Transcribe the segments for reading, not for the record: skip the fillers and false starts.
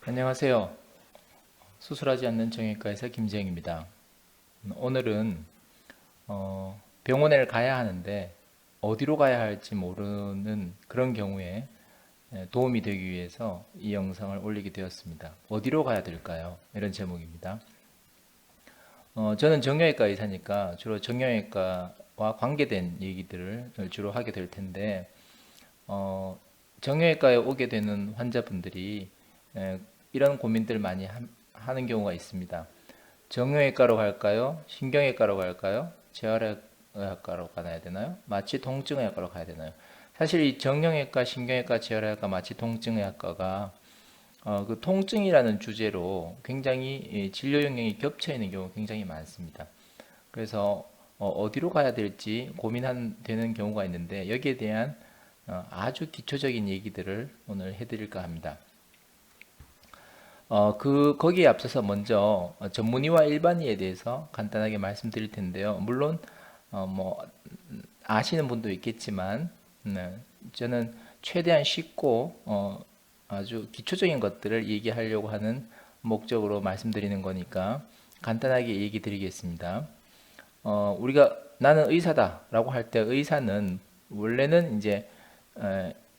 안녕하세요. 수술하지 않는 정형외과에서 김지영입니다. 오늘은 병원에 가야 하는데 어디로 가야 할지 모르는 그런 경우에 도움이 되기 위해서 이 영상을 올리게 되었습니다. 어디로 가야 될까요? 이런 제목입니다. 저는 정형외과 의사니까 주로 정형외과와 관계된 얘기들을 주로 하게 될 텐데 정형외과에 오게 되는 환자분들이 이런 고민들 많이 하는 경우가 있습니다. 정형외과로 갈까요? 신경외과로 갈까요? 재활의학과로 가야 되나요? 마취통증의학과로 가야 되나요? 사실 이 정형외과, 신경외과, 재활의학과, 마취통증의학과가 그 통증이라는 주제로 굉장히 진료 영역이 겹쳐 있는 경우가 굉장히 많습니다. 그래서 어디로 가야 될지 고민되는 경우가 있는데 여기에 대한 아주 기초적인 얘기들을 오늘 해드릴까 합니다. 거기에 앞서서 먼저 전문의와 일반의에 대해서 간단하게 말씀드릴 텐데요. 물론, 아시는 분도 있겠지만, 저는 최대한 쉽고, 아주 기초적인 것들을 얘기하려고 하는 목적으로 말씀드리는 거니까 간단하게 얘기 드리겠습니다. 우리가 나는 의사다라고 할 때 의사는 원래는 이제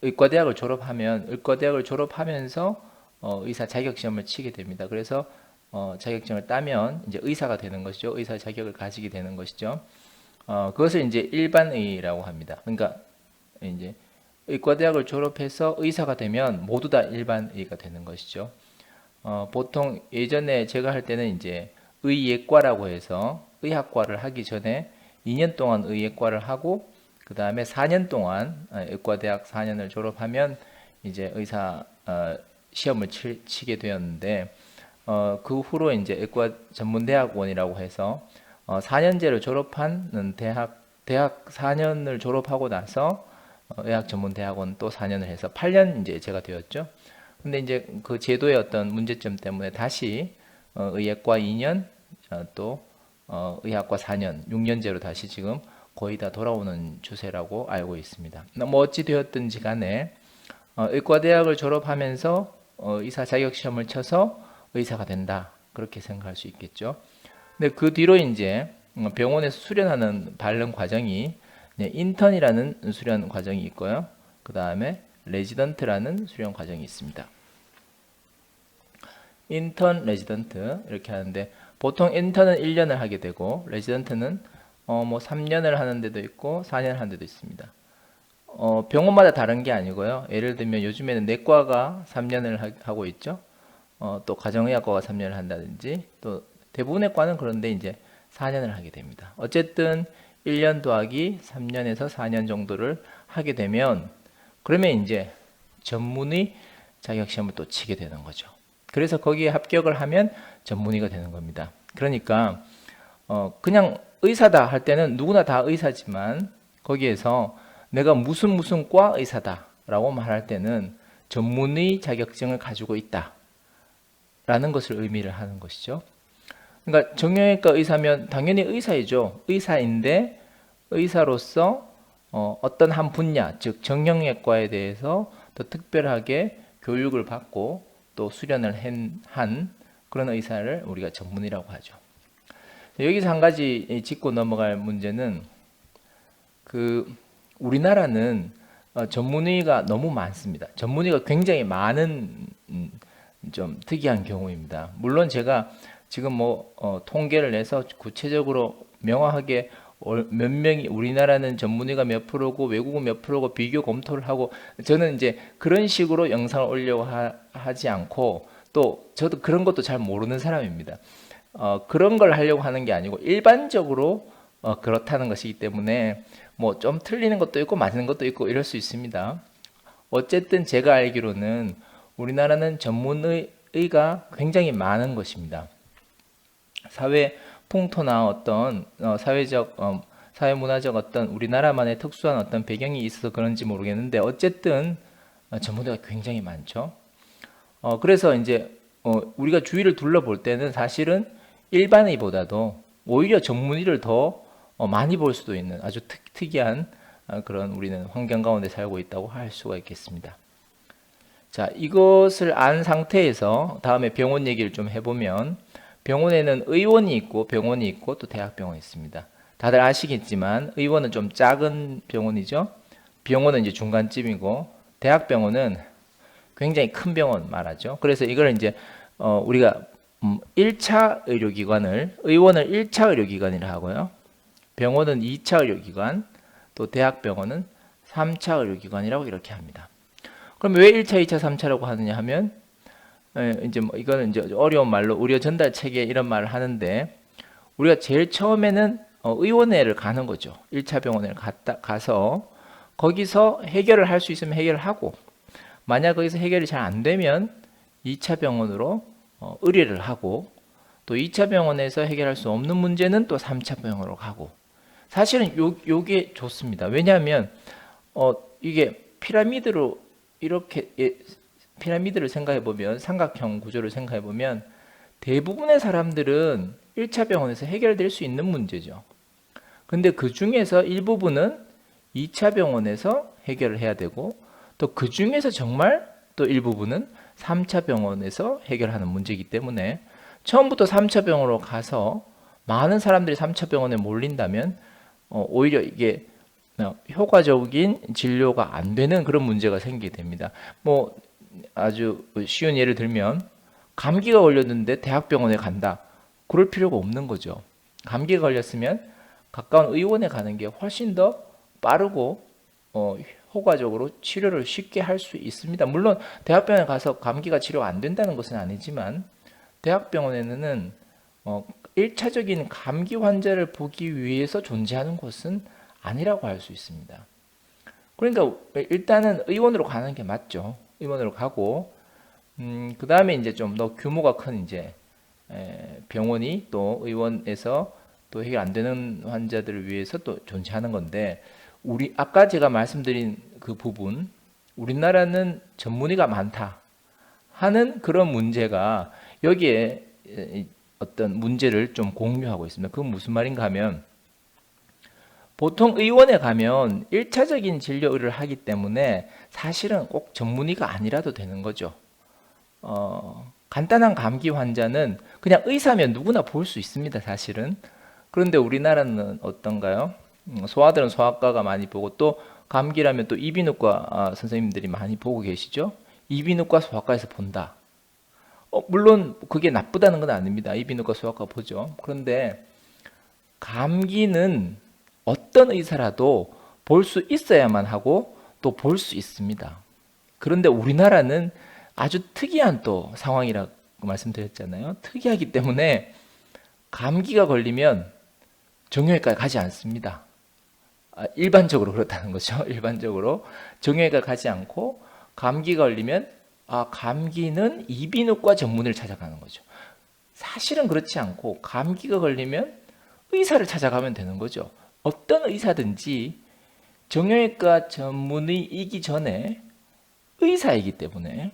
의과대학을 졸업하면서 의사 자격시험을 치게 됩니다. 그래서 자격증을 따면 이제 의사가 되는 것이죠. 의사 자격을 가지게 되는 것이죠. 그것을 이제 일반의라고 합니다. 그러니까 이제 의과대학을 졸업해서 의사가 되면 모두 다 일반의가 되는 것이죠. 보통 예전에 제가 할 때는 이제 의예과라고 해서 의학과를 하기 전에 2년 동안 의예과를 하고 그 다음에 4년 동안 의과대학 4년을 졸업하면 이제 의사 시험을 치게 되었는데 그 후로 이제 의과 전문대학원이라고 해서 4년제를 졸업한 대학 4년을 졸업하고 나서 의학 전문대학원 또 4년을 해서 8년 이제 제가 되었죠. 근데 이제 그 제도의 어떤 문제점 때문에 다시 의예과 2년 또 의학과 4년 6년제로 다시 지금 거의 다 돌아오는 추세라고 알고 있습니다. 뭐 어찌 되었든지 간에 의과대학을 졸업하면서 의사 자격시험을 쳐서 의사가 된다. 그렇게 생각할 수 있겠죠. 근데 그 뒤로 이제 병원에서 수련하는 발령 과정이 인턴이라는 수련 과정이 있고요. 그 다음에 레지던트라는 수련 과정이 있습니다. 인턴, 레지던트 이렇게 하는데 보통 인턴은 1년을 하게 되고 레지던트는 뭐 3년을 하는 데도 있고 4년을 하는 데도 있습니다. 병원마다 다른 게 아니고요. 예를 들면 요즘에는 내과가 3년을 하고 있죠. 또 가정의학과가 3년을 한다든지 또 대부분의 과는 그런데 이제 4년을 하게 됩니다. 어쨌든 1년 더하기 3년에서 4년 정도를 하게 되면 그러면 이제 전문의 자격시험을 또 치게 되는 거죠. 그래서 거기에 합격을 하면 전문의가 되는 겁니다. 그러니까 그냥 의사다 할 때는 누구나 다 의사지만 거기에서 내가 무슨 과 의사다 라고 말할 때는 전문의 자격증을 가지고 있다 라는 것을 의미를 하는 것이죠. 그러니까 정형외과 의사면 당연히 의사이죠. 의사인데 의사로서 어떤 한 분야, 즉 정형외과에 대해서 더 특별하게 교육을 받고 또 수련을 한 그런 의사를 우리가 전문의라고 하죠. 여기서 한 가지 짚고 넘어갈 문제는 우리나라는 전문의가 너무 많습니다. 전문의가 굉장히 많은 좀 특이한 경우입니다. 물론 제가 지금 통계를 내서 구체적으로 명확하게 몇 명이 우리나라는 전문의가 몇 프로고 외국은 몇 프로고 비교 검토를 하고 저는 이제 그런 식으로 영상을 올려고 하지 않고 또 저도 그런 것도 잘 모르는 사람입니다. 그런 걸 하려고 하는 게 아니고 일반적으로 그렇다는 것이기 때문에 뭐 좀 틀리는 것도 있고 맞는 것도 있고 이럴 수 있습니다. 어쨌든 제가 알기로는 우리나라는 전문의가 굉장히 많은 것입니다. 사회 풍토나 어떤 사회문화적 어떤 우리나라만의 특수한 어떤 배경이 있어서 그런지 모르겠는데 어쨌든 전문의가 굉장히 많죠. 그래서 이제 우리가 주위를 둘러볼 때는 사실은 일반의보다도 오히려 전문의를 더 많이 볼 수도 있는 아주 특이한 그런 우리는 환경 가운데 살고 있다고 할 수가 있겠습니다. 자, 이것을 안 상태에서 다음에 병원 얘기를 좀 해보면 병원에는 의원이 있고 병원이 있고 또 대학병원이 있습니다. 다들 아시겠지만 의원은 좀 작은 병원이죠. 병원은 이제 중간쯤이고 대학병원은 굉장히 큰 병원 말하죠. 그래서 이걸 이제 우리가 1차 의료기관을 의원을 1차 의료기관이라 하고요. 병원은 2차 의료기관, 또 대학병원은 3차 의료기관이라고 이렇게 합니다. 그럼 왜 1차, 2차, 3차라고 하느냐 하면 이제 뭐 이거는 이제 어려운 말로 의료 전달 체계 이런 말을 하는데 우리가 제일 처음에는 의원회를 가는 거죠. 1차 병원에 가서 거기서 해결을 할 수 있으면 해결을 하고 만약 거기서 해결이 잘 안 되면 2차 병원으로 의뢰를 하고 또 2차 병원에서 해결할 수 없는 문제는 또 3차 병원으로 가고 사실은 요게 좋습니다. 왜냐하면 이게 피라미드로 이렇게 피라미드를 생각해 보면 삼각형 구조를 생각해 보면 대부분의 사람들은 1차 병원에서 해결될 수 있는 문제죠. 근데 그 중에서 일부분은 2차 병원에서 해결을 해야 되고 또 그 중에서 정말 또 일부분은 3차 병원에서 해결하는 문제이기 때문에 처음부터 3차 병원으로 가서 많은 사람들이 3차 병원에 몰린다면 오히려 이게 효과적인 진료가 안 되는 그런 문제가 생기게 됩니다. 뭐 아주 쉬운 예를 들면 감기가 걸렸는데 대학병원에 간다. 그럴 필요가 없는 거죠. 감기가 걸렸으면 가까운 의원에 가는 게 훨씬 더 빠르고 효과적으로 치료를 쉽게 할 수 있습니다. 물론 대학병원에 가서 감기가 치료가 안 된다는 것은 아니지만 대학병원에는 1차적인 감기 환자를 보기 위해서 존재하는 곳은 아니라고 할 수 있습니다. 그러니까 일단은 의원으로 가는 게 맞죠. 의원으로 가고 그 다음에 이제 좀 더 규모가 큰 이제 병원이 또 의원에서 또 해결 안 되는 환자들을 위해서 또 존재하는 건데 우리 아까 제가 말씀드린 그 부분 우리나라는 전문의가 많다 하는 그런 문제가 여기에 어떤 문제를 좀 공유하고 있습니다. 그건 무슨 말인가 하면 보통 의원에 가면 1차적인 진료 의료를 하기 때문에 사실은 꼭 전문의가 아니라도 되는 거죠. 간단한 감기 환자는 그냥 의사면 누구나 볼 수 있습니다, 사실은. 그런데 우리나라는 어떤가요? 소아들은 소아과가 많이 보고 또 감기라면 또 이비인후과 선생님들이 많이 보고 계시죠? 이비인후과 소아과에서 본다. 물론 그게 나쁘다는 건 아닙니다. 이비인후과 소아과 보죠. 그런데 감기는 어떤 의사라도 볼 수 있어야만 하고 또 볼 수 있습니다. 그런데 우리나라는 아주 특이한 또 상황이라고 말씀드렸잖아요. 특이하기 때문에 감기가 걸리면 정형외과에 가지 않습니다. 일반적으로 그렇다는 거죠. 일반적으로 정형외과 가지 않고 감기가 걸리면 감기는 이비인후과 전문의를 찾아가는 거죠. 사실은 그렇지 않고 감기가 걸리면 의사를 찾아가면 되는 거죠. 어떤 의사든지 정형외과 전문의이기 전에 의사이기 때문에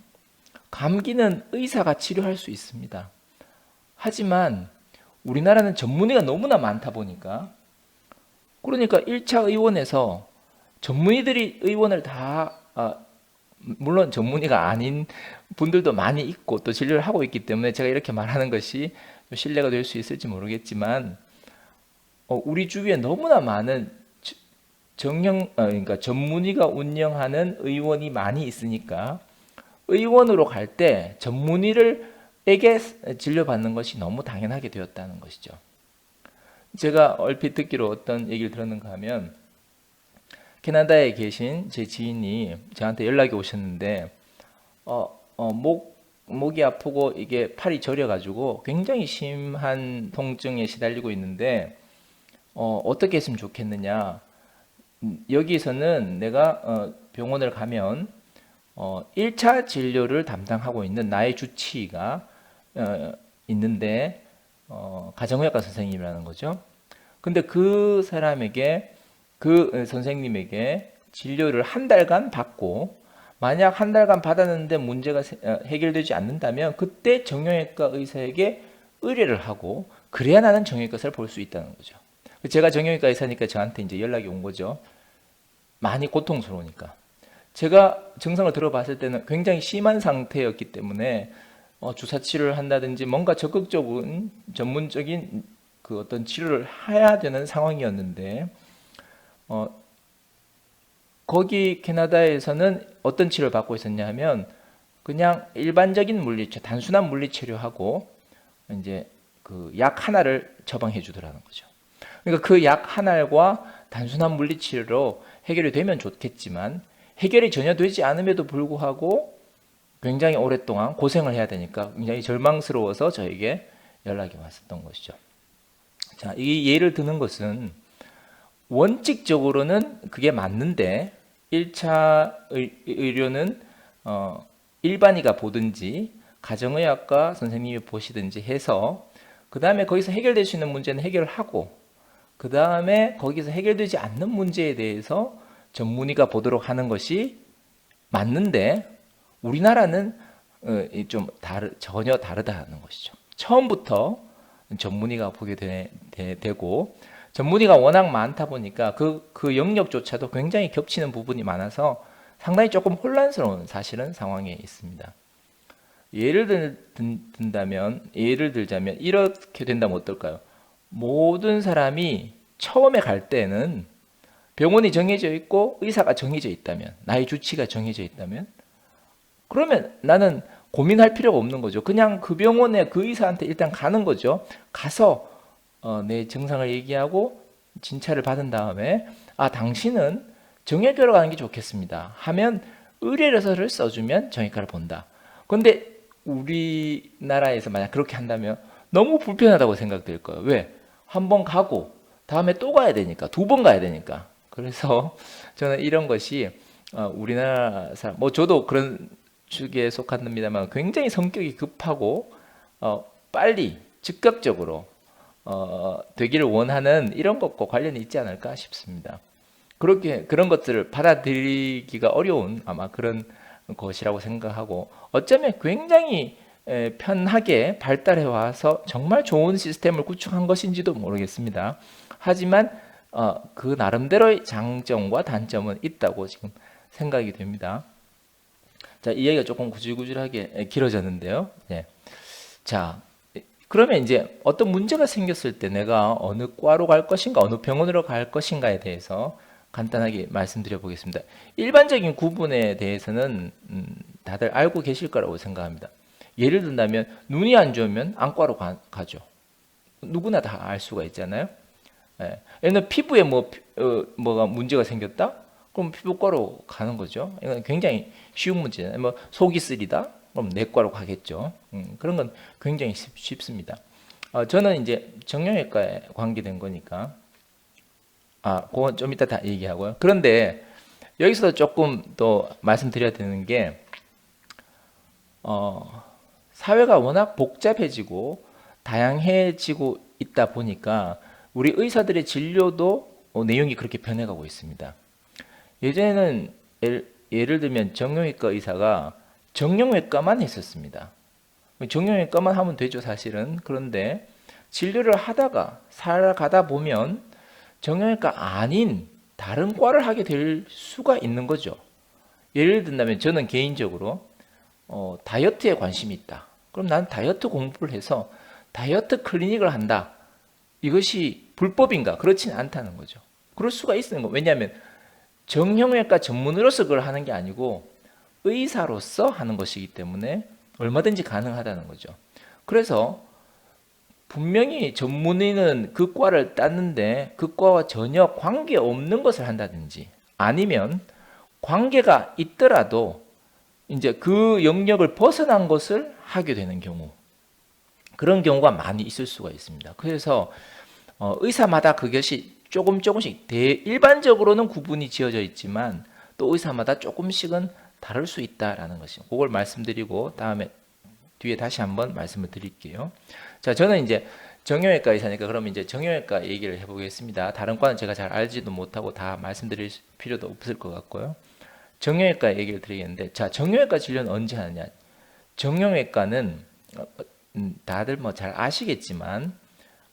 감기는 의사가 치료할 수 있습니다. 하지만 우리나라는 전문의가 너무나 많다 보니까 그러니까 1차 의원에서 전문의들이 의원을 다 물론 전문의가 아닌 분들도 많이 있고 또 진료를 하고 있기 때문에 제가 이렇게 말하는 것이 신뢰가 될 수 있을지 모르겠지만 우리 주위에 너무나 많은 그러니까 전문의가 운영하는 의원이 많이 있으니까 의원으로 갈 때 전문의에게 진료받는 것이 너무 당연하게 되었다는 것이죠. 제가 얼핏 듣기로 어떤 얘기를 들었는가 하면 캐나다에 계신 제 지인이 저한테 연락이 오셨는데 목이 아프고 이게 팔이 저려가지고 굉장히 심한 통증에 시달리고 있는데 어떻게 했으면 좋겠느냐. 여기서는 내가 병원을 가면 1차 진료를 담당하고 있는 나의 주치의가 있는데 가정의학과 선생님이라는 거죠. 근데 그 사람에게 그 선생님에게 진료를 한 달간 받고 만약 한 달간 받았는데 문제가 해결되지 않는다면 그때 정형외과 의사에게 의뢰를 하고 그래야 나는 정형외과 의사를 볼 수 있다는 거죠. 제가 정형외과 의사니까 저한테 이제 연락이 온 거죠. 많이 고통스러우니까. 제가 증상을 들어봤을 때는 굉장히 심한 상태였기 때문에 주사 치료를 한다든지 뭔가 적극적인 전문적인 그 어떤 치료를 해야 되는 상황이었는데 거기 캐나다에서는 어떤 치료를 받고 있었냐 하면 그냥 일반적인 물리치료, 단순한 물리치료하고 이제 그 약 하나를 처방해 주더라는 거죠. 그러니까 그 약 하나과 단순한 물리치료로 해결이 되면 좋겠지만 해결이 전혀 되지 않음에도 불구하고 굉장히 오랫동안 고생을 해야 되니까 굉장히 절망스러워서 저에게 연락이 왔었던 것이죠. 자, 이 예를 드는 것은 원칙적으로는 그게 맞는데 1차 의료는 일반의가 보든지 가정의학과 선생님이 보시든지 해서 그 다음에 거기서 해결될 수 있는 문제는 해결을 하고 그 다음에 거기서 해결되지 않는 문제에 대해서 전문의가 보도록 하는 것이 맞는데 우리나라는 전혀 다르다는 것이죠. 처음부터 전문의가 보게 되고 전문의가 워낙 많다 보니까 그 영역조차도 굉장히 겹치는 부분이 많아서 상당히 조금 혼란스러운 사실은 상황에 있습니다. 예를 들자면 이렇게 된다면 어떨까요? 모든 사람이 처음에 갈 때는 병원이 정해져 있고 의사가 정해져 있다면, 나의 주치가 정해져 있다면 그러면 나는 고민할 필요가 없는 거죠. 그냥 그 병원에 그 의사한테 일단 가는 거죠. 가서 내 증상을 얘기하고 진찰을 받은 다음에 당신은 정형외과로 가는 게 좋겠습니다 하면 의뢰서를 써주면 정형외과를 본다. 그런데 우리나라에서 만약 그렇게 한다면 너무 불편하다고 생각될 거예요. 왜? 한 번 가고 다음에 또 가야 되니까, 두 번 가야 되니까. 그래서 저는 이런 것이 우리나라 사람, 저도 그런 축에 속합니다만 굉장히 성격이 급하고 빨리 즉각적으로 되기를 원하는 이런 것과 관련이 있지 않을까 싶습니다. 그런 것들을 받아들이기가 어려운 아마 그런 것이라고 생각하고 어쩌면 굉장히 편하게 발달해 와서 정말 좋은 시스템을 구축한 것인지도 모르겠습니다. 하지만 그 나름대로의 장점과 단점은 있다고 지금 생각이 됩니다. 자, 이 얘기가 조금 구질구질하게 길어졌는데요. 네. 자, 그러면 이제 어떤 문제가 생겼을 때 내가 어느 과로 갈 것인가, 어느 병원으로 갈 것인가에 대해서 간단하게 말씀드려 보겠습니다. 일반적인 구분에 대해서는 다들 알고 계실 거라고 생각합니다. 예를 든다면 눈이 안 좋으면 안과로 가죠. 누구나 다 알 수가 있잖아요. 예. 예를 들어 피부에 뭐가 문제가 생겼다? 그럼 피부과로 가는 거죠. 이건 굉장히 쉬운 문제잖아요. 속이 쓰리다? 그럼 내과로 가겠죠. 그런 건 굉장히 쉽습니다. 저는 이제 정형외과에 관계된 거니까 그건 좀 이따 다 얘기하고요. 그런데 여기서 조금 또 말씀드려야 되는 게 사회가 워낙 복잡해지고 다양해지고 있다 보니까 우리 의사들의 진료도 내용이 그렇게 변해가고 있습니다. 예전에는 예를 들면 정형외과 의사가 정형외과만 했었습니다. 정형외과만 하면 되죠, 사실은. 그런데 진료를 하다가 살아가다 보면 정형외과 아닌 다른 과를 하게 될 수가 있는 거죠. 예를 든다면 저는 개인적으로 다이어트에 관심이 있다. 그럼 난 다이어트 공부를 해서 다이어트 클리닉을 한다. 이것이 불법인가? 그렇지는 않다는 거죠. 그럴 수가 있는 거. 왜냐하면 정형외과 전문의로서 그걸 하는 게 아니고 의사로서 하는 것이기 때문에 얼마든지 가능하다는 거죠. 그래서 분명히 전문의는 그 과를 땄는데 그 과와 전혀 관계없는 것을 한다든지 아니면 관계가 있더라도 이제 그 영역을 벗어난 것을 하게 되는 경우, 그런 경우가 많이 있을 수가 있습니다. 그래서 의사마다 그것이 조금씩 일반적으로는 구분이 지어져 있지만 또 의사마다 조금씩은 다를 수 있다라는 것이, 그걸 말씀드리고 다음에 뒤에 다시 한번 말씀을 드릴게요. 자, 저는 이제 정형외과 의사니까 그러면 이제 정형외과 얘기를 해보겠습니다. 다른 과는 제가 잘 알지도 못하고 다 말씀드릴 필요도 없을 것 같고요. 정형외과 얘기를 드리겠는데, 자, 정형외과 진료는 언제 하느냐? 정형외과는 다들 뭐 잘 아시겠지만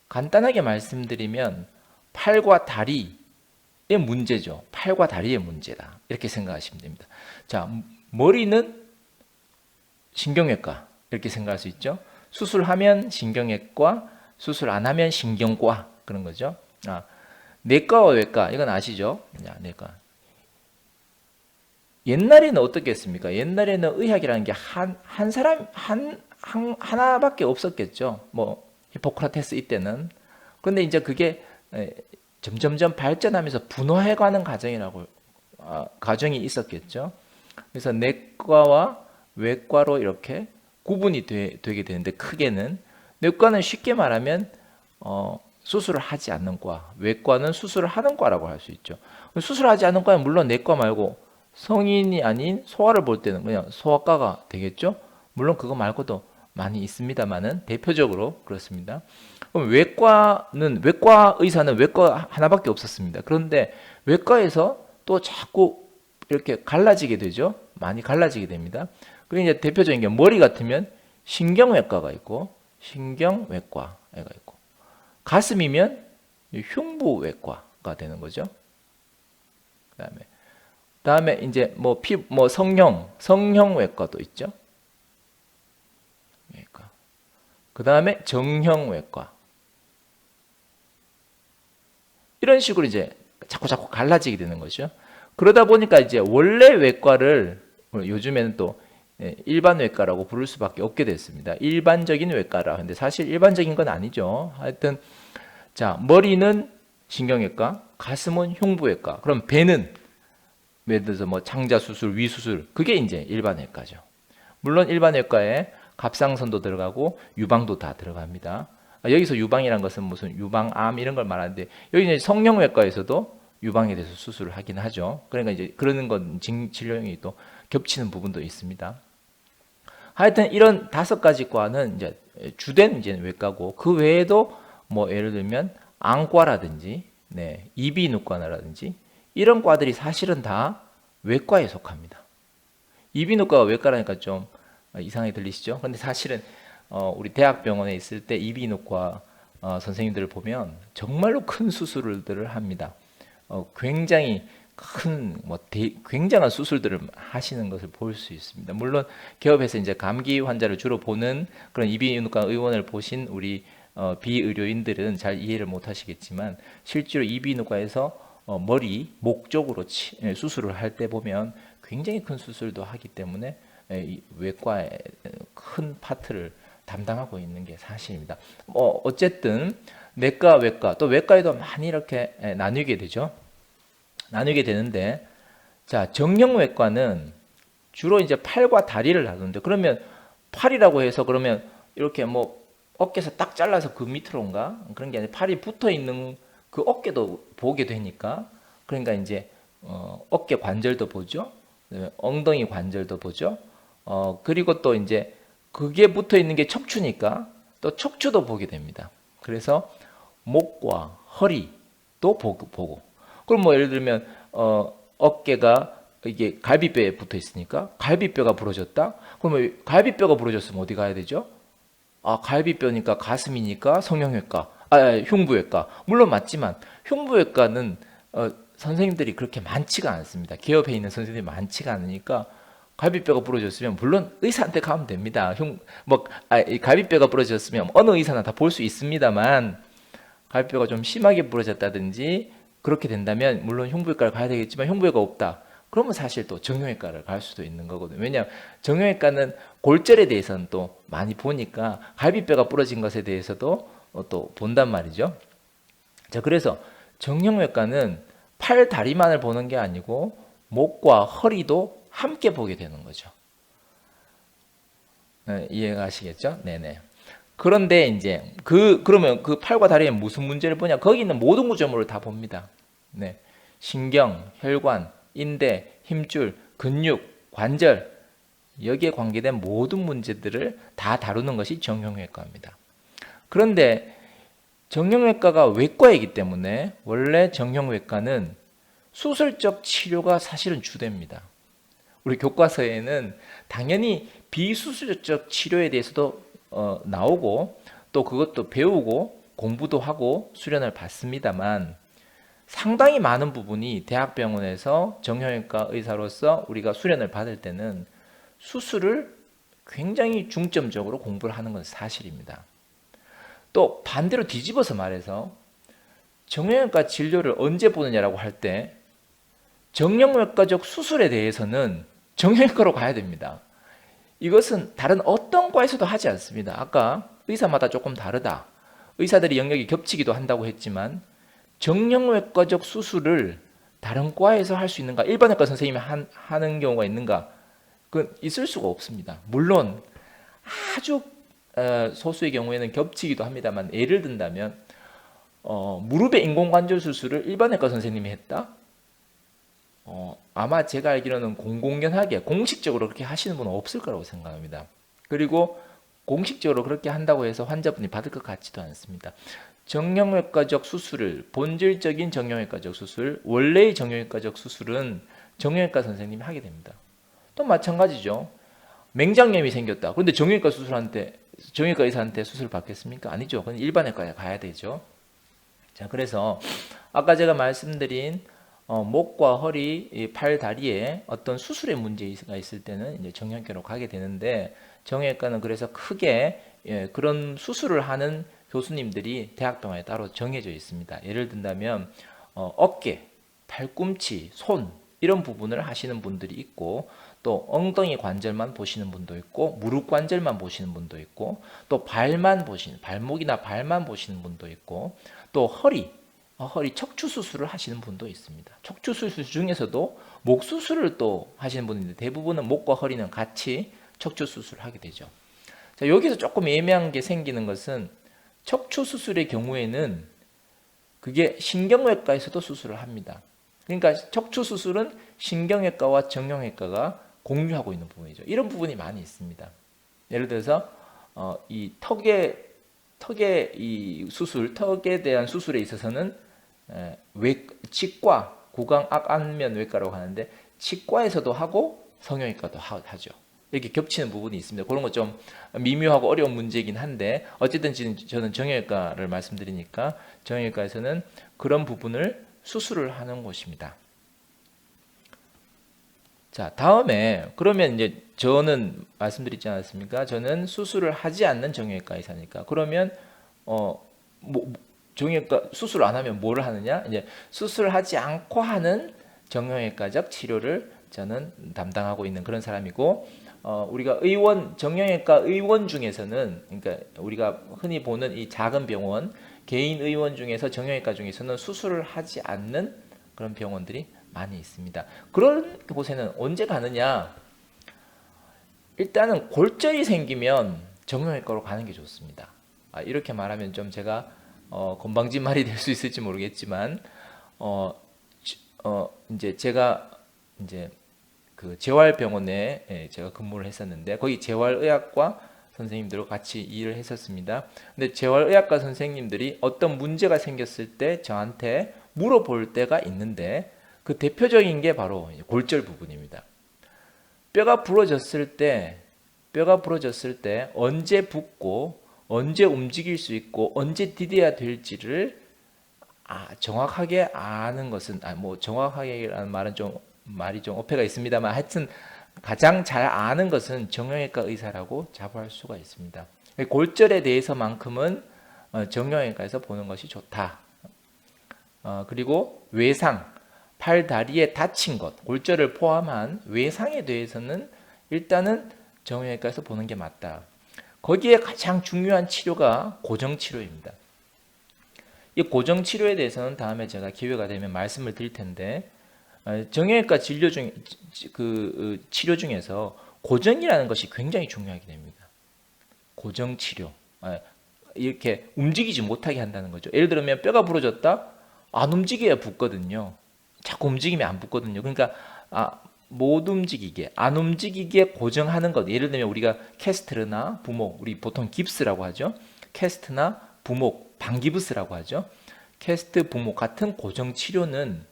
간단하게 말씀드리면 팔과 다리에 문제죠. 팔과 다리의 문제다. 이렇게 생각하시면 됩니다. 자, 머리는 신경외과 이렇게 생각할 수 있죠. 수술하면 신경외과, 수술 안 하면 신경과 그런 거죠. 내과와 외과 이건 아시죠? 내과. 옛날에는 어떻겠습니까? 옛날에는 의학이라는 게 한 사람 하나밖에 없었겠죠. 뭐 히포크라테스 이때는. 그런데 이제 그게 점점점 발전하면서 분화해가는 과정이 있었겠죠. 그래서 내과와 외과로 이렇게 구분이 되게 되는데, 크게는 내과는 쉽게 말하면 수술을 하지 않는 과, 외과는 수술을 하는 과라고 할 수 있죠. 수술하지 않는 과는 물론 내과 말고 성인이 아닌 소아를 볼 때는 그냥 소아과가 되겠죠. 물론 그거 말고도 많이 있습니다만은 대표적으로 그렇습니다. 그럼 외과 의사는 외과 하나밖에 없었습니다. 그런데 외과에서 또 자꾸 이렇게 갈라지게 되죠. 많이 갈라지게 됩니다. 그리고 이제 대표적인 게 머리 같으면 신경외과가 있고 신경외과가 있고, 가슴이면 흉부외과가 되는 거죠. 그다음에 이제 성형외과도 있죠. 그다음에 정형외과. 이런 식으로 이제 자꾸 갈라지게 되는 거죠. 그러다 보니까 이제 원래 외과를 요즘에는 또 일반 외과라고 부를 수밖에 없게 됐습니다. 일반적인 외과라. 근데 사실 일반적인 건 아니죠. 하여튼 자, 머리는 신경외과, 가슴은 흉부외과. 그럼 배는 예를 들어서 뭐 창자 수술, 위 수술, 그게 이제 일반 외과죠. 물론 일반 외과에 갑상선도 들어가고 유방도 다 들어갑니다. 여기서 유방이란 것은 무슨 유방암 이런 걸 말하는데, 여기 이제 성형외과에서도 유방에 대해서 수술을 하긴 하죠. 그러니까 이제 그러는 건 진료형이 또 겹치는 부분도 있습니다. 하여튼 이런 5가지 과는 이제 주된 이제 외과고, 그 외에도 뭐 예를 들면 안과라든지 이비인후과라든지 이런 과들이 사실은 다 외과에 속합니다. 이비인후과가 외과라니까 좀 이상하게 들리시죠? 근데 사실은 우리 대학병원에 있을 때 이비인후과 선생님들을 보면 정말로 큰 수술들을 합니다. 굉장히 굉장한 수술들을 하시는 것을 볼 수 있습니다. 물론 개업에서 이제 감기 환자를 주로 보는 그런 이비인후과 의원을 보신 우리 비의료인들은 잘 이해를 못 하시겠지만, 실제로 이비인후과에서 머리, 목 쪽으로 수술을 할 때 보면 굉장히 큰 수술도 하기 때문에 외과의 큰 파트를 담당하고 있는 게 사실입니다. 어쨌든 내과, 외과, 또 외과에도 많이 이렇게 나뉘게 되죠. 나뉘게 되는데, 자, 정형외과는 주로 이제 팔과 다리를 다루는데, 그러면 팔이라고 해서 그러면 이렇게 뭐 어깨에서 딱 잘라서 그 밑으로인가? 그런 게 아니라 팔이 붙어 있는 그 어깨도 보게 되니까, 그러니까 이제 어깨 관절도 보죠. 엉덩이 관절도 보죠. 그리고 또 이제 그게 붙어 있는 게 척추니까 또 척추도 보게 됩니다. 그래서 목과 허리도 보고. 그럼 뭐 예를 들면 어깨가 이게 갈비뼈에 붙어 있으니까 갈비뼈가 부러졌다. 그러면 갈비뼈가 부러졌으면 어디 가야 되죠? 갈비뼈니까 가슴이니까 성형외과, 흉부외과. 물론 맞지만 흉부외과는 선생님들이 그렇게 많지가 않습니다. 개업해 있는 선생님들이 많지가 않으니까 갈비뼈가 부러졌으면 물론 의사한테 가면 됩니다. 갈비뼈가 부러졌으면 어느 의사나 다 볼 수 있습니다만, 갈비뼈가 좀 심하게 부러졌다든지 그렇게 된다면 물론 흉부외과를 가야 되겠지만, 흉부외과 없다. 그러면 사실 또 정형외과를 갈 수도 있는 거거든요. 왜냐하면 정형외과는 골절에 대해서는 또 많이 보니까 갈비뼈가 부러진 것에 대해서도 또 본단 말이죠. 자, 그래서 정형외과는 팔, 다리만을 보는 게 아니고 목과 허리도 함께 보게 되는 거죠. 이해가 가시겠죠? 네네. 그런데 이제 그러면 그 팔과 다리에 무슨 문제를 보냐? 거기 있는 모든 구조물을 다 봅니다. 네. 신경, 혈관, 인대, 힘줄, 근육, 관절, 여기에 관계된 모든 문제들을 다 다루는 것이 정형외과입니다. 그런데 정형외과가 외과이기 때문에 원래 정형외과는 수술적 치료가 사실은 주됩니다. 우리 교과서에는 당연히 비수술적 치료에 대해서도 나오고 또 그것도 배우고 공부도 하고 수련을 받습니다만, 상당히 많은 부분이 대학병원에서 정형외과 의사로서 우리가 수련을 받을 때는 수술을 굉장히 중점적으로 공부를 하는 건 사실입니다. 또 반대로 뒤집어서 말해서 정형외과 진료를 언제 보느냐라고 할 때 정형외과적 수술에 대해서는 정형외과로 가야 됩니다. 이것은 다른 어떤 과에서도 하지 않습니다. 아까 의사마다 조금 다르다. 의사들이 영역이 겹치기도 한다고 했지만 정형외과적 수술을 다른 과에서 할 수 있는가? 일반외과 선생님이 하는 경우가 있는가? 그건 있을 수가 없습니다. 물론 아주 소수의 경우에는 겹치기도 합니다만 예를 든다면 무릎의 인공관절 수술을 일반외과 선생님이 했다? 아마 제가 알기로는 공공연하게 공식적으로 그렇게 하시는 분은 없을 거라고 생각합니다. 그리고 공식적으로 그렇게 한다고 해서 환자분이 받을 것 같지도 않습니다. 정형외과적 수술을 본질적인 정형외과적 수술, 원래의 정형외과적 수술은 정형외과 선생님이 하게 됩니다. 또 마찬가지죠. 맹장염이 생겼다. 그런데 정형외과 의사한테 수술 받겠습니까? 아니죠. 그건 일반외과에 가야 되죠. 자, 그래서 아까 제가 말씀드린 목과 허리, 팔, 다리에 어떤 수술의 문제가 있을 때는 이제 정형외과로 가게 되는데 정형외과는 그래서 크게 그런 수술을 하는 교수님들이 대학병원에 따로 정해져 있습니다. 예를 든다면 어깨, 팔꿈치, 손 이런 부분을 하시는 분들이 있고 또 엉덩이 관절만 보시는 분도 있고 무릎 관절만 보시는 분도 있고 또 발목이나 발만 보시는 분도 있고 또 허리 척추 수술을 하시는 분도 있습니다. 척추 수술 중에서도 목 수술을 또 하시는 분인데 대부분은 목과 허리는 같이 척추 수술을 하게 되죠. 자, 여기서 조금 애매한 게 생기는 것은 척추 수술의 경우에는 그게 신경외과에서도 수술을 합니다. 그러니까 척추 수술은 신경외과와 정형외과가 공유하고 있는 부분이죠. 이런 부분이 많이 있습니다. 예를 들어서 이 턱의 이 수술, 턱에 대한 수술에 있어서는 치과, 구강악안면외과라고 하는데 치과에서도 하고 성형외과도 하죠. 이렇게 겹치는 부분이 있습니다. 그런 거 좀 미묘하고 어려운 문제이긴 한데 어쨌든 지금 저는 정형외과를 말씀드리니까 정형외과에서는 그런 부분을 수술을 하는 곳입니다. 자, 다음에 그러면 이제 저는 말씀드리지 않았습니까? 저는 수술을 하지 않는 정형외과 의사니까 그러면 정형외과 수술 안 하면 뭐를 하느냐? 이제 수술하지 않고 하는 정형외과적 치료를 저는 담당하고 있는 그런 사람이고 우리가 정형외과 의원 중에서는 그러니까 우리가 흔히 보는 이 작은 병원 개인 의원 중에서 정형외과 중에서는 수술을 하지 않는 그런 병원들이 많이 있습니다. 그런 곳에는 언제 가느냐? 일단은 골절이 생기면 정형외과로 가는 게 좋습니다. 이렇게 말하면 좀 제가 건방진 말이 될 수 있을지 모르겠지만 이제 제가 이제 그 재활병원에 제가 근무를 했었는데 거기 재활의학과 선생님들과 같이 일을 했었습니다. 근데 재활의학과 선생님들이 어떤 문제가 생겼을 때 저한테 물어볼 때가 있는데 그 대표적인 게 바로 골절 부분입니다. 뼈가 부러졌을 때 언제 붓고 언제 움직일 수 있고 언제 디뎌야 될지를 정확하게 아는 것은 정확하게라는 말이 좀 어폐가 있습니다만 하여튼 가장 잘 아는 것은 정형외과 의사라고 자부할 수가 있습니다. 골절에 대해서만큼은 정형외과에서 보는 것이 좋다. 그리고 외상, 팔, 다리에 다친 것, 골절을 포함한 외상에 대해서는 일단은 정형외과에서 보는 게 맞다. 거기에 가장 중요한 치료가 고정치료입니다. 이 고정치료에 대해서는 다음에 제가 기회가 되면 말씀을 드릴 텐데 정형외과 치료 중에서 고정이라는 것이 굉장히 중요하게 됩니다. 고정치료. 이렇게 움직이지 못하게 한다는 거죠. 예를 들면 뼈가 부러졌다? 안 움직여야 붓거든요. 자꾸 움직이면 안 붓거든요. 그러니까 못 움직이게, 안 움직이게 고정하는 것. 예를 들면 우리가 캐스트나 부목, 우리 보통 깁스라고 하죠. 캐스트나 부목, 방기부스라고 하죠. 캐스트, 부목 같은 고정 치료는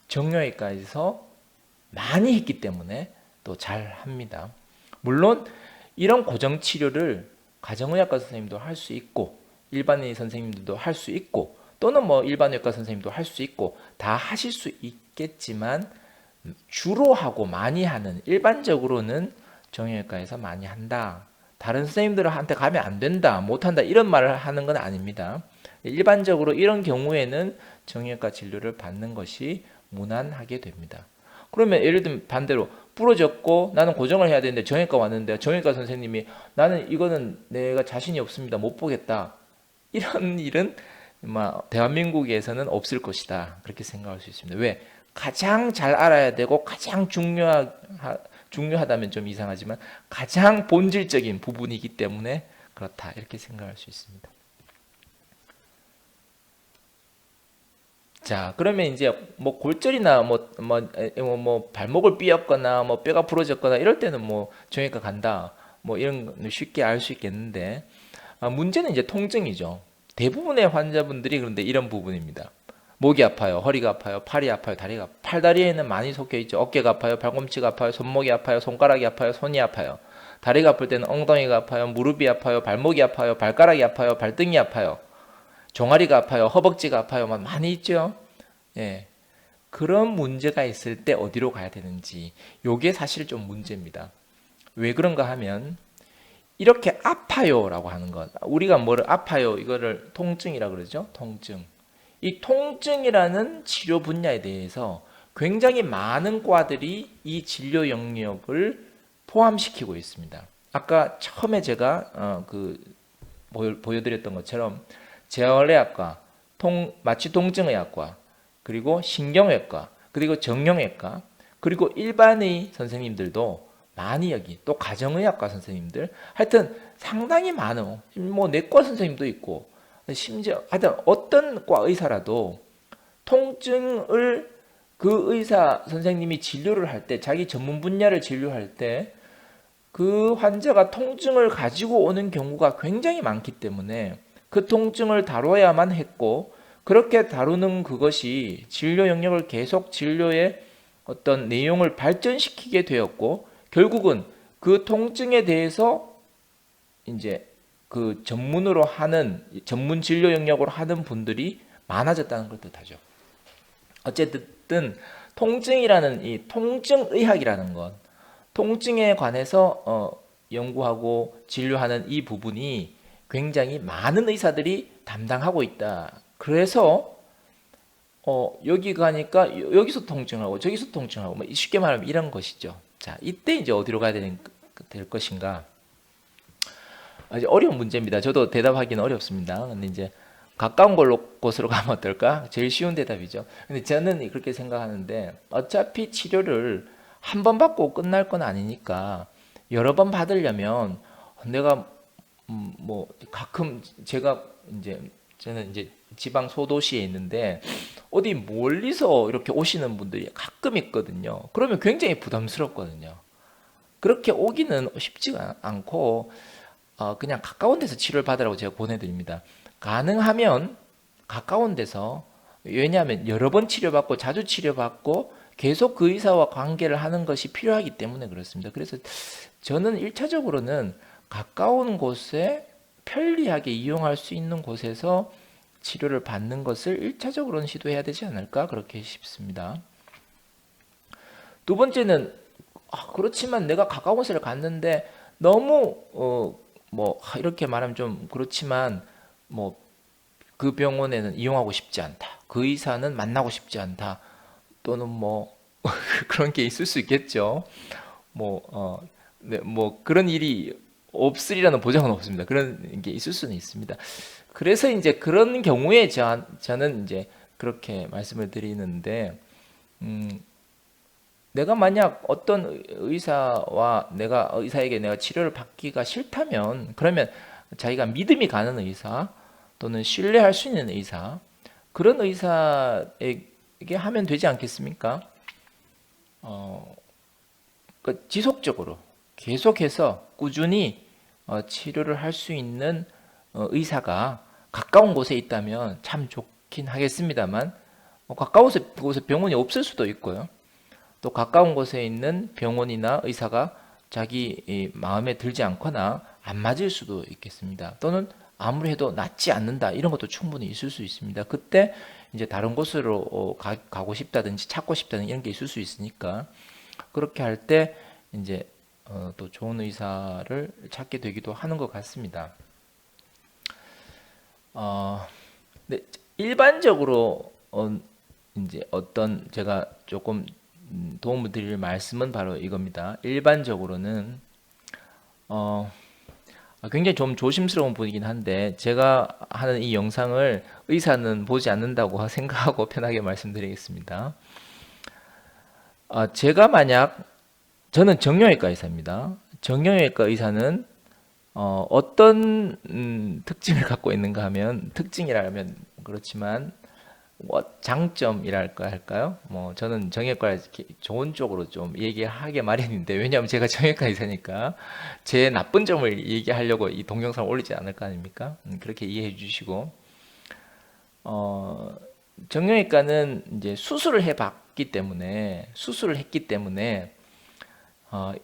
정형외과에서 많이 했기 때문에 또 잘 합니다. 물론 이런 고정 치료를 가정의학과 선생님도 할 수 있고 일반인 선생님들도 할 수 있고 또는 뭐 일반외과 선생님도 할 수 있고 다 하실 수 있겠지만 주로 하고 많이 하는 일반적으로는 정형외과에서 많이 한다. 다른 선생님들한테 가면 안 된다, 못한다 이런 말을 하는 건 아닙니다. 일반적으로 이런 경우에는 정형외과 진료를 받는 것이 무난하게 됩니다. 그러면 예를 들면 반대로 부러졌고 나는 고정을 해야 되는데 정형외과 왔는데 정형외과 선생님이 나는 이거는 내가 자신이 없습니다, 못 보겠다, 이런 일은 대한민국에서는 없을 것이다, 그렇게 생각할 수 있습니다. 왜? 가장 잘 알아야 되고 가장 중요하다면 좀 이상하지만 가장 본질적인 부분이기 때문에 그렇다, 이렇게 생각할 수 있습니다. 자, 그러면 이제 뭐 골절이나 뭐 발목을 삐었거나 뭐 뼈가 부러졌거나 이럴 때는 뭐 정형외과 간다, 뭐 이런 거 쉽게 알 수 있겠는데, 문제는 이제 통증이죠. 대부분의 환자분들이 그런데 이런 부분입니다. 목이 아파요, 허리가 아파요, 팔이 아파요, 다리가 아파요. 팔다리에는 많이 속혀 있죠. 어깨가 아파요, 발꿈치가 아파요, 손목이 아파요, 손가락이 아파요, 손이 아파요. 다리가 아플 때는 엉덩이가 아파요, 무릎이 아파요, 발목이 아파요, 발가락이 아파요, 발등이 아파요, 종아리가 아파요, 허벅지가 아파요, 많이 있죠. 예. 그런 문제가 있을 때 어디로 가야 되는지, 요게 사실 좀 문제입니다. 왜 그런가 하면 이렇게 아파요라고 하는 것, 우리가 뭐를 아파요 이거를 통증이라 그러죠. 통증. 이 통증이라는 치료 분야에 대해서 굉장히 많은 과들이 이 진료 영역을 포함시키고 있습니다. 아까 처음에 제가 보여드렸던 것처럼 재활의학과, 마취통증의학과, 그리고 신경외과, 그리고 정형외과, 그리고 일반의 선생님들도 많이 여기, 또 가정의학과 선생님들, 하여튼 상당히 많은, 뭐 내과 선생님도 있고, 심지어 하여튼 어떤 과 의사라도 통증을 그 의사 선생님이 진료를 할 때, 자기 전문 분야를 진료할 때 그 환자가 통증을 가지고 오는 경우가 굉장히 많기 때문에 그 통증을 다뤄야만 했고, 그렇게 다루는 그것이 진료 영역을 계속 진료의 어떤 내용을 발전시키게 되었고, 결국은 그 통증에 대해서 이제 그 전문으로 하는, 전문 진료 영역으로 하는 분들이 많아졌다는 걸 뜻하죠. 어쨌든 통증이라는 이 통증의학이라는 것, 통증에 관해서 연구하고 진료하는 이 부분이 굉장히 많은 의사들이 담당하고 있다. 그래서 여기 가니까 여기서 통증하고 저기서 통증하고, 뭐 쉽게 말하면 이런 것이죠. 자, 이때 이제 어디로 가야 될 것인가? 이제 어려운 문제입니다. 저도 대답하기는 어렵습니다. 근데 이제 가까운 곳으로 가면 어떨까? 제일 쉬운 대답이죠. 근데 저는 그렇게 생각하는데, 어차피 치료를 한 번 받고 끝날 건 아니니까 여러 번 받으려면 내가 뭐 가끔 저는 이제 지방 소도시에 있는데 어디 멀리서 이렇게 오시는 분들이 가끔 있거든요. 그러면 굉장히 부담스럽거든요. 그렇게 오기는 쉽지가 않고 그냥 가까운 데서 치료를 받으라고 제가 보내드립니다. 가능하면 가까운 데서, 왜냐하면 여러 번 치료받고 자주 치료받고 계속 그 의사와 관계를 하는 것이 필요하기 때문에 그렇습니다. 그래서 저는 1차적으로는 가까운 곳에 편리하게 이용할 수 있는 곳에서 치료를 받는 것을 1차적으로는 시도해야 되지 않을까, 그렇게 싶습니다. 두 번째는 그렇지만 내가 가까운 곳을 갔는데 너무 이렇게 말하면 좀 그렇지만 뭐 그 병원에는 이용하고 싶지 않다, 그 의사는 만나고 싶지 않다, 또는 뭐 그런 게 있을 수 있겠죠. 네, 그런 일이 없으리라는 보장은 없습니다. 그런 게 있을 수는 있습니다. 그래서 이제 그런 경우에 저는 이제 그렇게 말씀을 드리는데, 내가 만약 어떤 의사에게 내가 치료를 받기가 싫다면, 그러면 자기가 믿음이 가는 의사, 또는 신뢰할 수 있는 의사, 그런 의사에게 하면 되지 않겠습니까? 지속적으로 계속해서 꾸준히 치료를 할 수 있는 의사가 가까운 곳에 있다면 참 좋긴 하겠습니다만, 가까운 곳에 병원이 없을 수도 있고요. 또 가까운 곳에 있는 병원이나 의사가 자기 마음에 들지 않거나 안 맞을 수도 있겠습니다. 또는 아무리 해도 낫지 않는다 이런 것도 충분히 있을 수 있습니다. 그때 이제 다른 곳으로 가고 싶다든지 찾고 싶다든 이런 게 있을 수 있으니까 그렇게 할 때 이제 또 좋은 의사를 찾게 되기도 하는 것 같습니다. 근데 일반적으로 이제 어떤 제가 조금 도움을 드릴 말씀은 바로 이겁니다. 일반적으로는 굉장히 좀 조심스러운 분이긴 한데 제가 하는 이 영상을 의사는 보지 않는다고 생각하고 편하게 말씀드리겠습니다. 제가 만약 저는 정형외과 의사입니다. 정형외과 의사는 어떤 특징을 갖고 있는가 하면 특징이라면 그렇지만 뭐 장점이랄까 할까요? 뭐 저는 정형외과 좋은 쪽으로 좀 얘기하게 마련인데 왜냐하면 제가 정형외과 의사니까 제 나쁜 점을 얘기하려고 이 동영상을 올리지 않을 거 아닙니까? 그렇게 이해해 주시고 정형외과는 이제 수술을 했기 때문에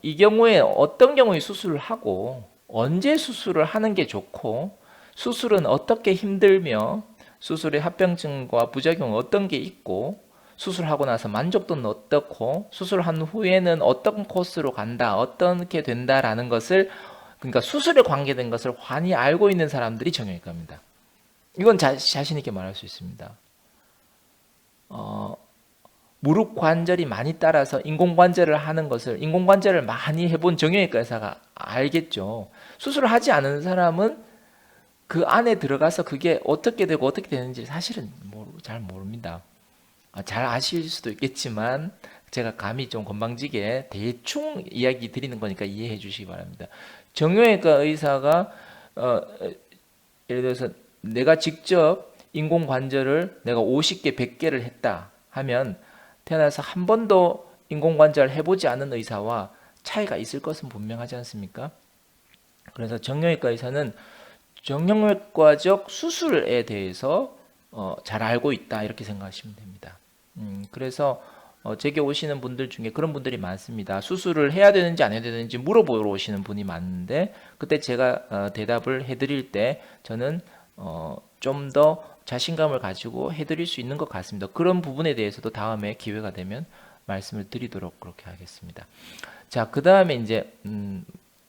이 경우에 어떤 경우에 수술을 하고 언제 수술을 하는 게 좋고 수술은 어떻게 힘들며 수술의 합병증과 부작용은 어떤 게 있고 수술하고 나서 만족도는 어떻고 수술한 후에는 어떤 코스로 간다 어떻게 된다라는 것을 그러니까 수술에 관계된 것을 환히 알고 있는 사람들이 정형외과입니다. 이건 자신 있게 말할 수 있습니다. 무릎 관절이 많이 따라서 인공관절을 하는 것을 인공관절을 많이 해본 정형외과 의사가 알겠죠. 수술을 하지 않은 사람은 그 안에 들어가서 그게 어떻게 되고 어떻게 되는지 사실은 잘 모릅니다. 잘 아실 수도 있겠지만 제가 감히 좀 건방지게 대충 이야기 드리는 거니까 이해해 주시기 바랍니다. 정형외과 의사가 예를 들어서 내가 직접 인공관절을 내가 50개, 100개를 했다 하면 태어나서 한 번도 인공관절 해보지 않은 의사와 차이가 있을 것은 분명하지 않습니까? 그래서 정형외과 의사는 정형외과적 수술에 대해서 잘 알고 있다 이렇게 생각하시면 됩니다. 그래서 제게 오시는 분들 중에 그런 분들이 많습니다. 수술을 해야 되는지 안 해야 되는지 물어보러 오시는 분이 많은데 그때 제가 대답을 해드릴 때 저는 좀 더 자신감을 가지고 해드릴 수 있는 것 같습니다. 그런 부분에 대해서도 다음에 기회가 되면 말씀을 드리도록 그렇게 하겠습니다. 자, 그 다음에 이제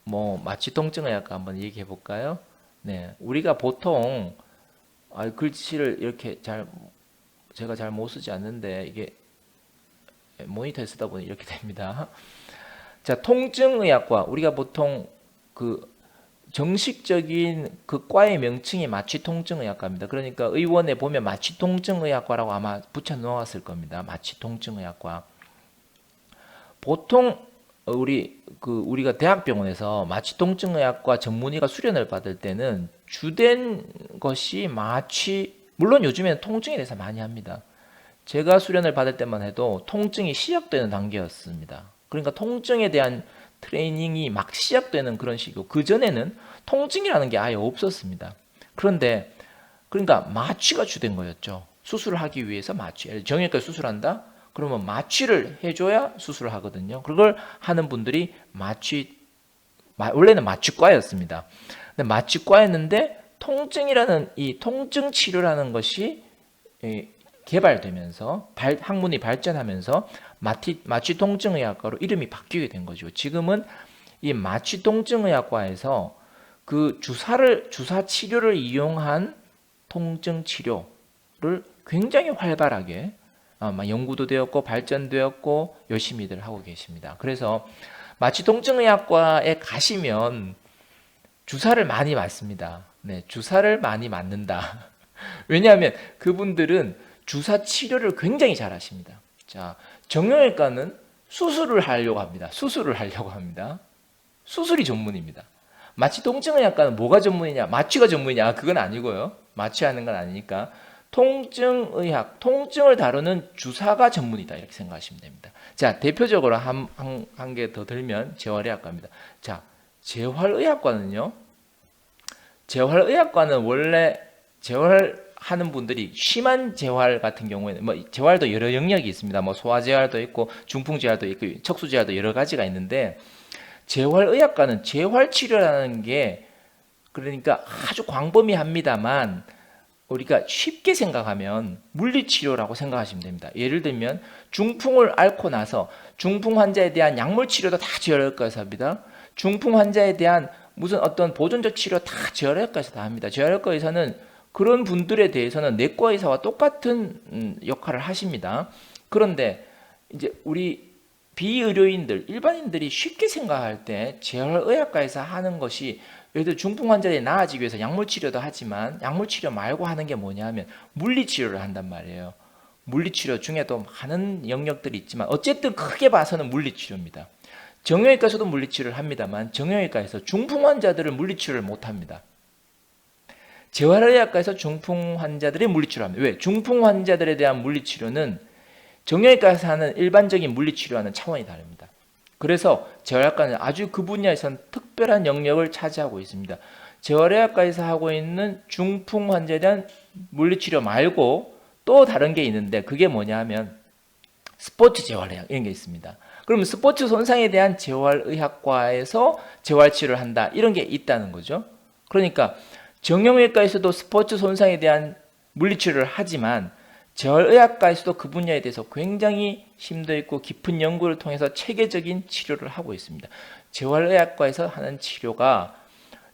뭐 마취통증의학과 한번 얘기해 볼까요? 네, 우리가 보통 글씨를 이렇게 제가 잘 못 쓰지 않는데 이게 모니터에 쓰다 보니 이렇게 됩니다. 자, 통증의학과 우리가 보통 그 정식적인 그 과의 명칭이 마취통증의학과입니다. 그러니까 의원에 보면 마취통증의학과라고 아마 붙여 놓았을 겁니다. 마취통증의학과. 보통 우리가 대학병원에서 마취통증의학과 전문의가 수련을 받을 때는 주된 것이 물론 요즘에는 통증에 대해서 많이 합니다. 제가 수련을 받을 때만 해도 통증이 시작되는 단계였습니다. 그러니까 통증에 대한 트레이닝이 막 시작되는 그런 시기고 그전에는 통증이라는 게 아예 없었습니다. 그러니까 마취가 주된 거였죠. 수술을 하기 위해서 마취. 정형외과 수술한다? 그러면 마취를 해줘야 수술을 하거든요. 그걸 하는 분들이 원래는 마취과였습니다. 근데 마취과였는데 통증이라는 이 통증 치료라는 것이 개발되면서 학문이 발전하면서 마취통증의학과로 이름이 바뀌게 된 거죠. 지금은 이 마취통증의학과에서 그 주사 치료를 이용한 통증 치료를 굉장히 활발하게 연구도 되었고 발전되었고 열심히들 하고 계십니다. 그래서 마취통증의학과에 가시면 주사를 많이 맞습니다. 네, 주사를 많이 맞는다. 왜냐하면 그분들은 주사 치료를 굉장히 잘 하십니다. 자, 정형외과는 수술을 하려고 합니다. 수술이 전문입니다. 마취통증의학과는 뭐가 전문이냐? 마취가 전문이냐? 그건 아니고요. 마취하는 건 아니니까 통증의학, 통증을 다루는 주사가 전문이다 이렇게 생각하시면 됩니다. 자, 대표적으로 한 개 더 들면 재활의학과입니다. 자, 재활의학과는요. 재활의학과는 원래 재활하는 분들이 심한 재활 같은 경우에는 뭐 재활도 여러 영역이 있습니다. 뭐 소화재활도 있고 중풍재활도 있고 척수재활도 여러 가지가 있는데 재활의학과는 재활치료라는 게 그러니까 아주 광범위합니다만 우리가 쉽게 생각하면 물리치료라고 생각하시면 됩니다. 예를 들면 중풍을 앓고 나서 중풍 환자에 대한 약물 치료도 다 재활의학과에서 합니다. 중풍 환자에 대한 무슨 어떤 보존적 치료 다 재활의학과에서 다 합니다. 재활의학과에서는 그런 분들에 대해서는 내과 의사와 똑같은 역할을 하십니다. 그런데 이제 우리 비의료인들, 일반인들이 쉽게 생각할 때 재활의학과에서 하는 것이 예를 들어 중풍 환자들이 나아지기 위해서 약물 치료도 하지만 약물 치료 말고 하는 게 뭐냐 하면 물리 치료를 한단 말이에요. 물리 치료 중에도 많은 영역들이 있지만 어쨌든 크게 봐서는 물리 치료입니다. 정형외과에서도 물리 치료를 합니다만 정형외과에서 중풍 환자들을 물리 치료를 못 합니다. 재활의학과에서 중풍 환자들의 물리 치료를 합니다. 왜? 중풍 환자들에 대한 물리 치료는 정형외과에서 하는 일반적인 물리 치료와는 차원이 다릅니다. 그래서 재활의학과는 아주 그 분야에서는 특별한 영역을 차지하고 있습니다. 재활의학과에서 하고 있는 중풍 환자에 대한 물리치료 말고 또 다른 게 있는데 그게 뭐냐 하면 스포츠 재활의학 이런 게 있습니다. 그러면 스포츠 손상에 대한 재활의학과에서 재활치료를 한다 이런 게 있다는 거죠. 그러니까 정형외과에서도 스포츠 손상에 대한 물리치료를 하지만 재활의학과에서도 그 분야에 대해서 굉장히 심도 있고 깊은 연구를 통해서 체계적인 치료를 하고 있습니다. 재활의학과에서 하는 치료가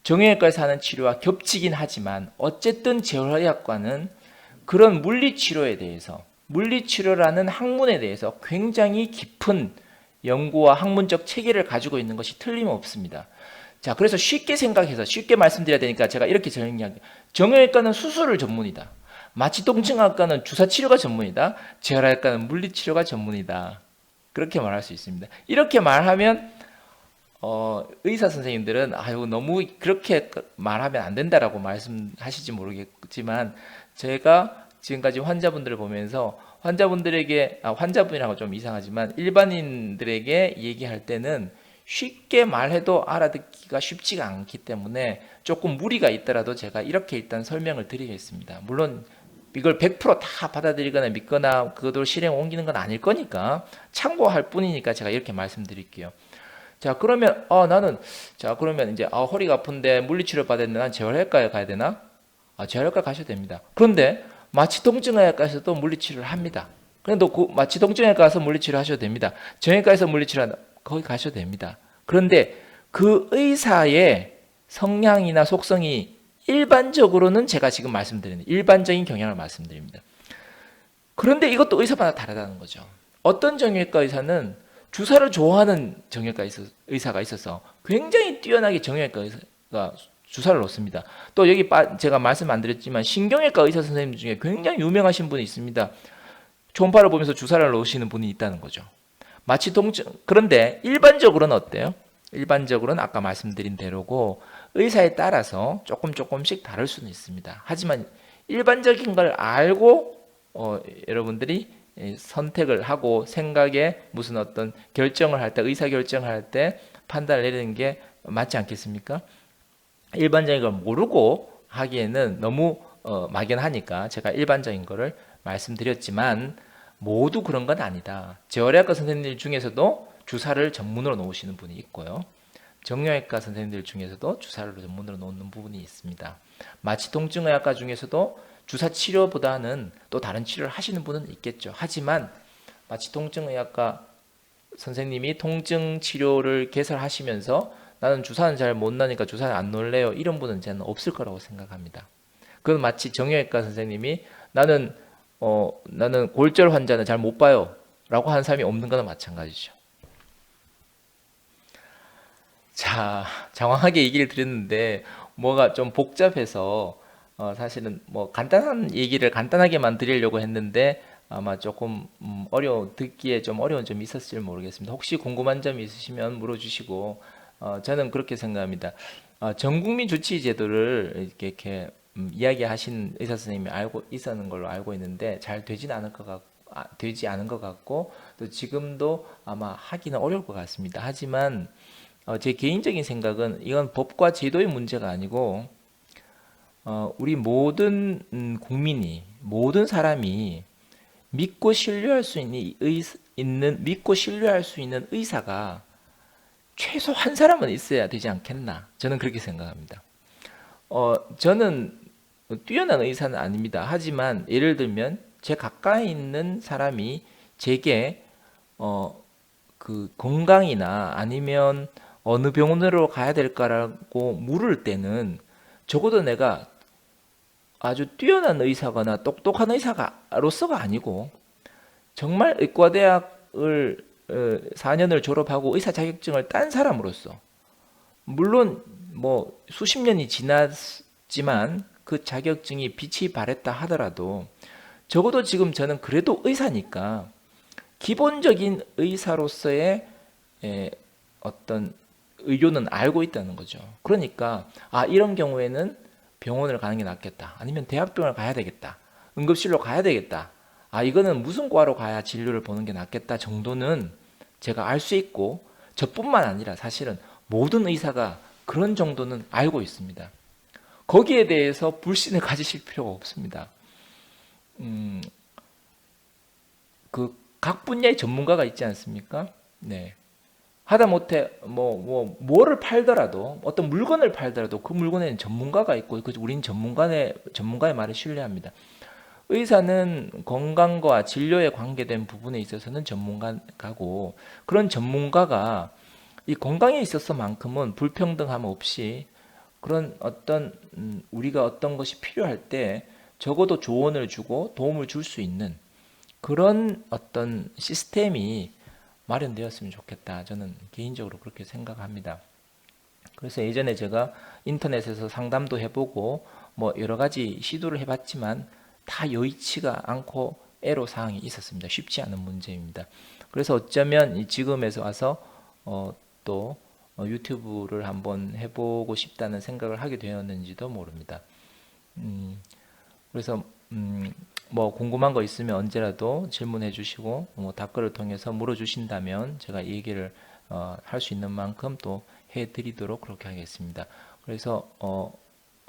정형외과에서 하는 치료와 겹치긴 하지만 어쨌든 재활의학과는 그런 물리치료에 대해서 물리치료라는 학문에 대해서 굉장히 깊은 연구와 학문적 체계를 가지고 있는 것이 틀림없습니다. 자, 그래서 쉽게 생각해서 쉽게 말씀드려야 되니까 제가 이렇게 정리할게요. 정형외과는 수술을 전문이다. 마취통증학과는 주사치료가 전문이다. 재활의학과는 물리치료가 전문이다. 그렇게 말할 수 있습니다. 이렇게 말하면 의사 선생님들은 아유 너무 그렇게 말하면 안 된다라고 말씀하실지 모르겠지만 제가 지금까지 환자분들을 보면서 환자분들에게 환자분이라고 좀 이상하지만 일반인들에게 얘기할 때는 쉽게 말해도 알아듣기가 쉽지가 않기 때문에 조금 무리가 있더라도 제가 이렇게 일단 설명을 드리겠습니다. 물론 이걸 100%다 받아들이거나 믿거나 그것을 실행 옮기는 건 아닐 거니까 참고할 뿐이니까 제가 이렇게 말씀드릴게요. 자, 그러면 그러면 이제 허리가 아픈데 물리치료 받았는데 난 재활의학과에 가야 되나? 재활의학과 가셔도 됩니다. 그런데 마취통증의학과에서도 물리치료를 합니다. 그런데 그 마취통증의학과 가서 물리치료 하셔도 됩니다. 정형외과에서 물리치료 거기 가셔도 됩니다. 그런데 그 의사의 성향이나 속성이 일반적으로는 제가 지금 말씀드리는 일반적인 경향을 말씀드립니다. 그런데 이것도 의사마다 다르다는 거죠. 어떤 정형외과 의사는 주사를 좋아하는 정형외과 의사가 있어서 굉장히 뛰어나게 정형외과 의사가 주사를 놓습니다. 또 여기 제가 말씀 안 드렸지만 신경외과 의사 선생님 중에 굉장히 유명하신 분이 있습니다. 초음파를 보면서 주사를 놓으시는 분이 있다는 거죠. 마취통증 그런데 일반적으로는 어때요? 일반적으로는 아까 말씀드린 대로고 의사에 따라서 조금씩 다를 수는 있습니다. 하지만 일반적인 걸 알고 여러분들이 선택을 하고 생각에 무슨 어떤 결정을 할 때 의사결정을 할 때 판단을 내리는 게 맞지 않겠습니까? 일반적인 걸 모르고 하기에는 너무 막연하니까 제가 일반적인 거를 말씀드렸지만 모두 그런 건 아니다. 재활의학과 선생님들 중에서도 주사를 전문으로 놓으시는 분이 있고요. 정형외과 선생님들 중에서도 주사를 전문으로 놓는 부분이 있습니다. 마취통증의학과 중에서도 주사 치료보다는 또 다른 치료를 하시는 분은 있겠죠. 하지만 마취통증의학과 선생님이 통증 치료를 개설하시면서 나는 주사는 잘 못 나니까 주사를 안 놓을래요. 이런 분은 저는 없을 거라고 생각합니다. 그건 마치 정형외과 선생님이 나는 골절 환자는 잘 못 봐요. 라고 하는 사람이 없는 거나 마찬가지죠. 자, 장황하게 얘기를 드렸는데 뭐가 좀 복잡해서 사실은 뭐 간단한 얘기를 간단하게만 드리려고 했는데 아마 조금 듣기에 좀 어려운 점이 있었을지 모르겠습니다. 혹시 궁금한 점이 있으시면 물어주시고 저는 그렇게 생각합니다. 전국민 주치의 제도를 이렇게 이야기하신 의사 선생님이 알고 있었는 걸로 알고 있는데 잘 되지 않은 것 같고 또 지금도 아마 하기는 어려울 것 같습니다. 하지만 제 개인적인 생각은 이건 법과 제도의 문제가 아니고 우리 모든 국민이 모든 사람이 믿고 신뢰할 수 있는 의사가 최소 한 사람은 있어야 되지 않겠나 저는 그렇게 생각합니다. 저는 뛰어난 의사는 아닙니다. 하지만 예를 들면 제 가까이 있는 사람이 제게 그 건강이나 아니면 어느 병원으로 가야 될까라고 물을 때는 적어도 내가 아주 뛰어난 의사거나 똑똑한 의사로서가 아니고 정말 의과대학을 4년을 졸업하고 의사 자격증을 딴 사람으로서 물론 뭐 수십 년이 지났지만 그 자격증이 빛이 발했다 하더라도 적어도 지금 저는 그래도 의사니까 기본적인 의사로서의 어떤 의료는 알고 있다는 거죠. 그러니까 이런 경우에는 병원을 가는 게 낫겠다. 아니면 대학병원을 가야 되겠다. 응급실로 가야 되겠다. 이거는 무슨 과로 가야 진료를 보는 게 낫겠다 정도는 제가 알 수 있고 저뿐만 아니라 사실은 모든 의사가 그런 정도는 알고 있습니다. 거기에 대해서 불신을 가지실 필요가 없습니다. 그 각 분야의 전문가가 있지 않습니까? 네. 하다못해 뭐를 팔더라도 어떤 물건을 팔더라도 그 물건에는 전문가가 있고 우린 전문가의 말을 신뢰합니다. 의사는 건강과 진료에 관계된 부분에 있어서는 전문가고 그런 전문가가 이 건강에 있어서만큼은 불평등함 없이 그런 어떤 우리가 어떤 것이 필요할 때 적어도 조언을 주고 도움을 줄 수 있는 그런 어떤 시스템이 마련되었으면 좋겠다. 저는 개인적으로 그렇게 생각합니다. 그래서 예전에 제가 인터넷에서 상담도 해보고 뭐 여러 가지 시도를 해봤지만 다 여의치가 않고 애로사항이 있었습니다. 쉽지 않은 문제입니다. 그래서 어쩌면 지금에서 와서 또 유튜브를 한번 해보고 싶다는 생각을 하게 되었는지도 모릅니다. 그래서 뭐 궁금한 거 있으면 언제라도 질문해 주시고 뭐 답글을 통해서 물어 주신다면 제가 얘기를 할 수 있는 만큼 또 해드리도록 그렇게 하겠습니다. 그래서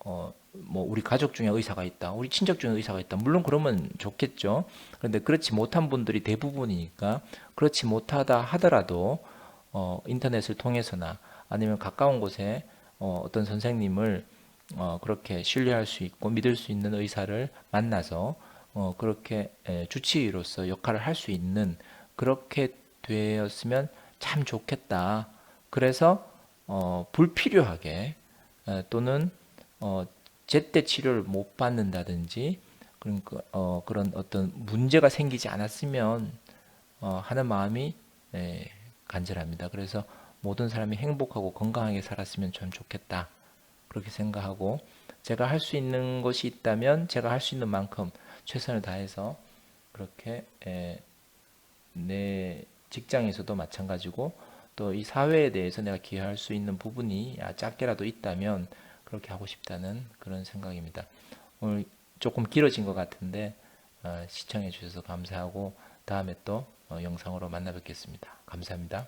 뭐 우리 가족 중에 의사가 있다, 우리 친척 중에 의사가 있다. 물론 그러면 좋겠죠. 그런데 그렇지 못한 분들이 대부분이니까 그렇지 못하다 하더라도 인터넷을 통해서나 아니면 가까운 곳에 어떤 선생님을 그렇게 신뢰할 수 있고 믿을 수 있는 의사를 만나서 그렇게 주치의로서 역할을 할 수 있는 그렇게 되었으면 참 좋겠다. 그래서 불필요하게 또는 제때 치료를 못 받는다든지 그러니까 그런 어떤 문제가 생기지 않았으면 하는 마음이 간절합니다. 그래서 모든 사람이 행복하고 건강하게 살았으면 참 좋겠다. 그렇게 생각하고 제가 할 수 있는 것이 있다면 제가 할 수 있는 만큼 최선을 다해서 그렇게 내 직장에서도 마찬가지고 또 이 사회에 대해서 내가 기여할 수 있는 부분이 작게라도 있다면 그렇게 하고 싶다는 그런 생각입니다. 오늘 조금 길어진 것 같은데 시청해 주셔서 감사하고 다음에 또 영상으로 만나 뵙겠습니다. 감사합니다.